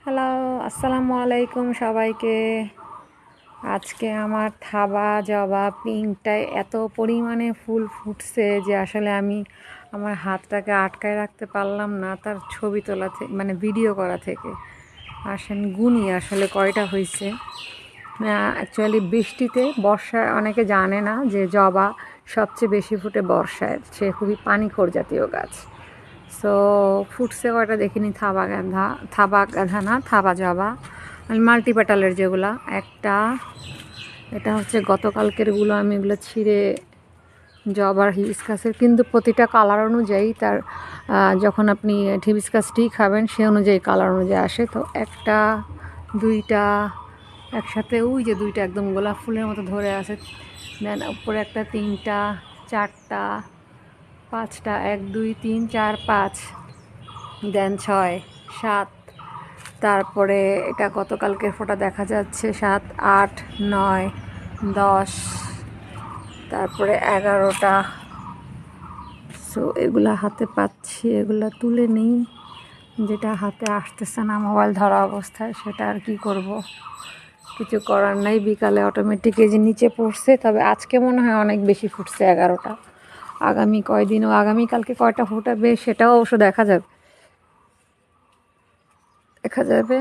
Hello, আসসালামু আলাইকুম সবাইকে। আজকে আমার থাবা জবা পিঙ্কটায় এত পরিমাণে ফুল ফুটছে যে আসলে আমি আমার হাতটাকে আটকায় রাখতে পারলাম না তার ছবি তোলা থেকে, মানে ভিডিও করা থেকে। আসেন গুনি আসলে কয়টা হয়েছে। অ্যাকচুয়ালি বৃষ্টিতে, বর্ষায় অনেকে জানে না যে জবা সবচেয়ে বেশি ফুটে বর্ষায়, সে খুবই পানিখোর জাতীয় গাছ। সো ফুটছে কয়টা দেখিনি, থাবা গাঁধা না, থাবা জবা মাল্টিপেটালের যেগুলা একটা। এটা হচ্ছে গতকালকেরগুলো, আমি এগুলো ছিঁড়ে জবার হিবিস্কাসের, কিন্তু প্রতিটা কালার অনুযায়ী তার যখন আপনি হিবিস্কাস টি খাবেন সে অনুযায়ী কালার অনুযায়ী আসে। তো একটা, দুইটা একসাথে, ওই যে দুইটা একদম গোলাপ ফুলের মতো ধরে আছে। দেন উপরে একটা, তিনটা, চারটা, পাঁচটা, 1 2 3 4 5, দেন 6 7, তারপরে এটা গতকালকের ফোটা দেখা যাচ্ছে 7 8 9 10, তারপরে 11টা। সো এগুলা হাতে পাচ্ছি, এগুলা তুলে নেই, যেটা হাতে আসতেছে না মোবাইল ধরা অবস্থায়, সেটা আর কি করব, কিছু করার নাই। বিকালে অটোমেটিক এই যে নিচে পড়ছে, তবে আজকে মনে হয় অনেক বেশি ফুটছে 11টা। আগামী কয়দিনও, আগামীকালকে কয়টা ফুটাবে সেটাও অবশ্য দেখা যাবে।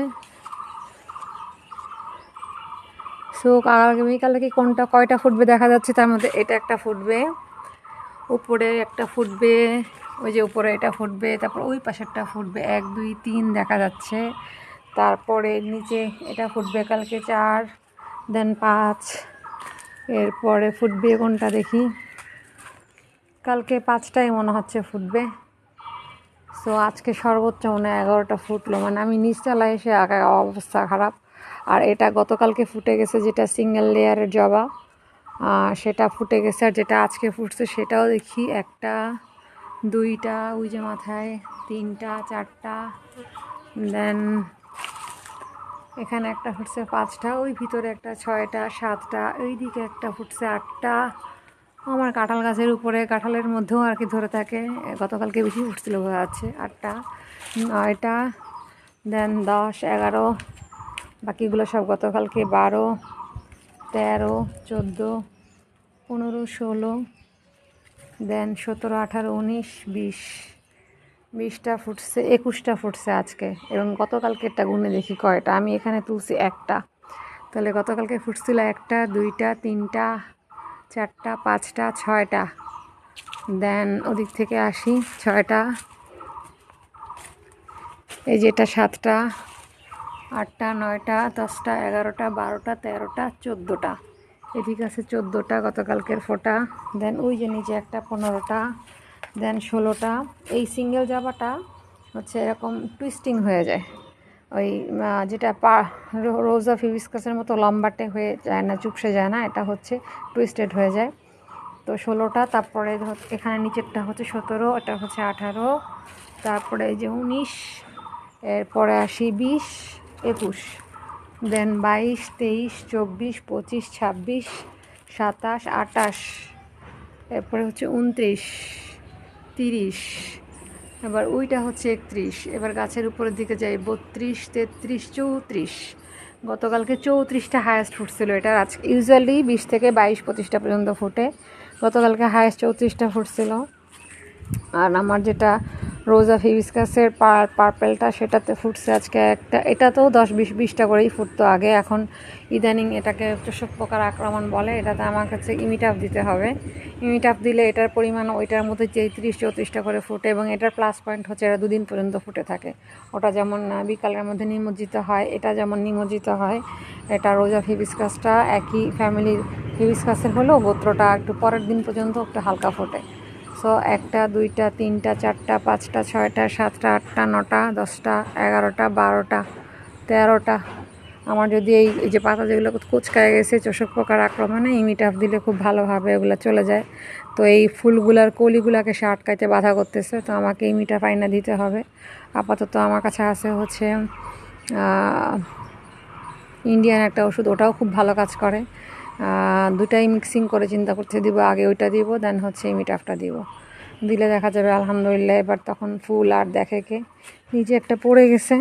সো আগামীকালে কি কোনটা কয়টা ফুটবে দেখা যাচ্ছে। তার মধ্যে এটা একটা ফুটবে, উপরে একটা ফুটবে, ওই যে উপরে এটা ফুটবে, তারপর ওই পাশেরটা ফুটবে, 1 2 3 দেখা যাচ্ছে। তারপরে নিচে এটা ফুটবে কালকে 4, দেন 5, এরপরে ফুটবে কোনটা দেখি, কালকে 5টাই মনে হচ্ছে ফুটবে। সো আজকে সর্বোচ্চ মনে হয় 11টা ফুটলো, মানে আমি নিচতলায় এসে অবস্থা খারাপ। আর এটা গতকালকে ফুটে গেছে, যেটা সিঙ্গেল লেয়ারের জবা, সেটা ফুটে গেছে। আর যেটা আজকে ফুটছে সেটাও দেখি, একটা, দুইটা, ওই যে মাথায়, তিনটা, চারটা, দেন এখানে একটা ফুটছে 5টা, ওই ভিতরে একটা 6টা, 7টা, ওই দিকে একটা ফুটছে 8টা। আমার কাঁঠাল গাছের উপরে, কাঁঠালের মধ্যেও আর কি ধরে থাকে, গতকালকে বেশি ফুটছিল বোঝা যাচ্ছে, 8টা, 9টা, দেন 10 11, বাকিগুলো সব গতকালকে 12 13 14 15 16, দেন 17 18 19 20, 20টা ফুটছে, 21টা ফুটছে আজকে। এবং গতকালকেরটা গুনে দেখি কয়টা, আমি এখানে তুলছি একটা, তাহলে গতকালকে ফুটছিল 1টা 2টা 3টা 4টা 5টা 6টা, দেন ওদিক থেকে আসি 6টা, এই যেটা 7টা 8টা 9টা 10টা 11টা 12টা 13টা 14টা, এদিকে আছে 14টা গতকালকের ফোটা। দেন ওই যে নিচে একটা 15টা, দেন 16টা। এই সিঙ্গেল জাবাটা হচ্ছে এরকম টুইস্টিং হয়ে যায়, ওই যেটা রোজ অফ হিবিস্কাসের মতো লম্বাটে হয়ে যায় না, চুপসে যায় না, এটা হচ্ছে টুইস্টেড হয়ে যায়। তো 16টা, তারপরে এখানে নিচেরটা হচ্ছে 17, এটা হচ্ছে 18, তারপরে এই যে 19, এরপরে আসি 20 21, দেন 22 23 24 25 26 27 28, এরপরে হচ্ছে 29 30, এবার ওইটা হচ্ছে 31, এবার গাছের উপরের দিকে যাই 32 33 34, গতকালকে 34টা হায়েস্ট ফুটছিল এটা। আজকে ইউজুয়ালি 20 থেকে 22 25টা পর্যন্ত ফুটে, গতকালকে হায়েস্ট 34টা ফুটছিল। আর আমার যেটা রোজ অফ হিবিস্কাসের পার্পেলটা, সেটাতে ফুটছে আজকে একটা, এটাতেও 10-20টা করেই ফুটতো আগে, এখন ইদানিং এটাকে চোষক পোকার আক্রমণ বলে, এটাতে আমার কাছে ইমিটাফ দিতে হবে। ইমিটাফ দিলে এটার পরিমাণ ওইটার মধ্যে 33-34টা করে ফুটে, এবং এটার প্লাস পয়েন্ট হচ্ছে এরা 2 দিন পর্যন্ত ফুটে থাকে। ওটা যেমন বিকালের মধ্যে নিমজ্জিত হয়, এটা যেমন নিমজ্জিত হয়। এটা রোজ অফ হিবিস্কাসটা একই ফ্যামিলির হিবিস্কাসের হলেও গোত্রটা একটু পরের দিন পর্যন্ত একটু হালকা ফোটে। সো 1টা 2টা 3টা 4টা 5টা 6টা 7টা 8টা 9টা 10টা 11টা 12টা 13টা। আমার যদি এই যে পাতা যেগুলো কুচকায় গেছে চোষক পোকার আক্রমণে, ইমিটাফ দিলে খুব ভালোভাবে ওগুলো চলে যায়। তো এই ফুলগুলার কলিগুলাকে সে আটকাইতে বাধা করতেছে, তো আমাকে ইমিটাফ আইনা দিতে হবে। আপাতত আমার কাছে আছে হচ্ছে ইন্ডিয়ান একটা ওষুধ, ওটাও খুব ভালো কাজ করে। দুটাই মিক্সিং করে চিন্তা করতে দিব, আগে ওইটা দিব, দেন হচ্ছে ইমিটাফটা দিব, দিলে দেখা যাবে আলহামদুলিল্লাহ। এবার তখন ফুল আর দেখে কে, নিচে একটা পড়ে গেছে,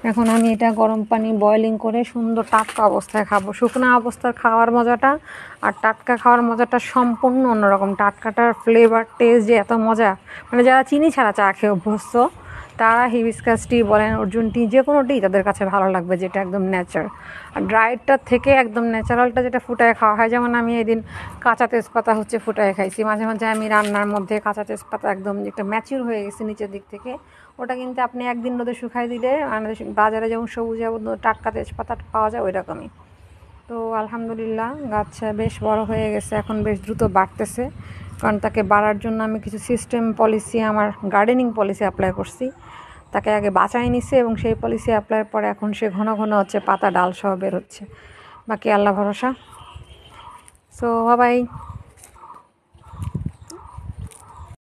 এখন আমি এটা গরম পানি বয়লিং করে সুন্দর টাটকা অবস্থায় খাবো। শুকনো অবস্থার খাওয়ার মজাটা আর টাটকা খাওয়ার মজাটা সম্পূর্ণ অন্যরকম। টাটকাটার ফ্লেভার টেস্ট যে এত মজা, মানে যারা চিনি ছাড়া চা খেয়ে অভ্যস্ত তারা হিবিস্কাস টি বলেন, অর্জুন টি, যে কোনো টি তাদের কাছে ভালো লাগবে, যেটা একদম ন্যাচার। আর ড্রাইডটার থেকে একদম ন্যাচারালটা যেটা ফুটায় খাওয়া হয়, যেমন আমি এদিন কাঁচা তেজপাতা হচ্ছে ফুটায় খাইছি। মাঝে মাঝে আমি রান্নার মধ্যে কাঁচা তেজপাতা একদম একটা ম্যাচিউর হয়ে গেছে নিচের দিক থেকে, ওটা কিন্তু আপনি একদিন রোদে শুকাই দিলে আমাদের বাজারে যেমন সবুজ টাটকা তেজপাতা পাওয়া যায় ওই রকমই। তো আলহামদুলিল্লাহ গাছ বেশ বড় হয়ে গেছে, এখন বেশ দ্রুত বাড়তেছে। কারণ তাকে বাড়ার জন্য আমি কিছু সিস্টেম পলিসি, আমার গার্ডেনিং পলিসি অ্যাপ্লাই করছি। তাকে আগে বাঁচাই নিছে এবং সেই পলিসি অ্যাপ্লাইয়ের পরে এখন সে ঘন ঘন হচ্ছে পাতা ডাল সহ বের হচ্ছে। বাকি আল্লাহ ভরসা। সো বাবাই।